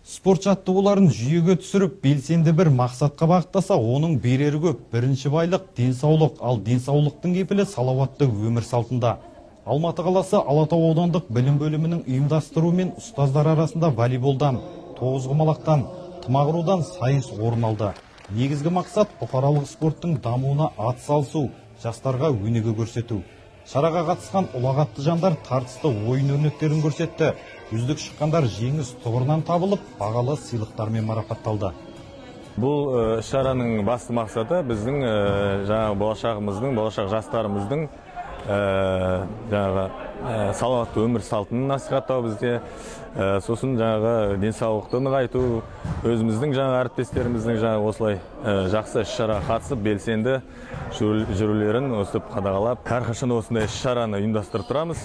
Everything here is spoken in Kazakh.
Спорт жаттығуларын жүйеге түсіріп, белсенді бір мақсатқа бағыттаса, оның берері көп. Бірінші байлық денсаулық, ал денсаулықтың кепілі салауатты өмір салтында. Алматы қаласы Алатау аудандық білім бөлімінің ұйымдастыруымен ұстаздар арасында волейболдан, тоғызқұмалақтан, тымақ ұрудан сайыс орын алды. Негізгі мақсат бұқаралық спорттың дамуына атсалысу, жастарға өнеге көрсету. Шараға қатысқан ұлағатты жандар тартысты ойын өрнектерін көрсетті. Үздік шыққандар жеңіс тұғырынан табылып, бағалы сыйлықтармен марапатталды. Бұл шараның басты мақсаты біздің болашағымыздың, болашақ жастарымыздың салауатты өмір салтын насихаттау бізде. Сосын денсаулықты нығайту, өзіміздің әріптестеріміздің осылай жақсы іс-шараға қатысып, белсенді жүрулерін өстіп қадағалап, әрқашан осындай іс-шараны ұйымдастырып тұрамыз.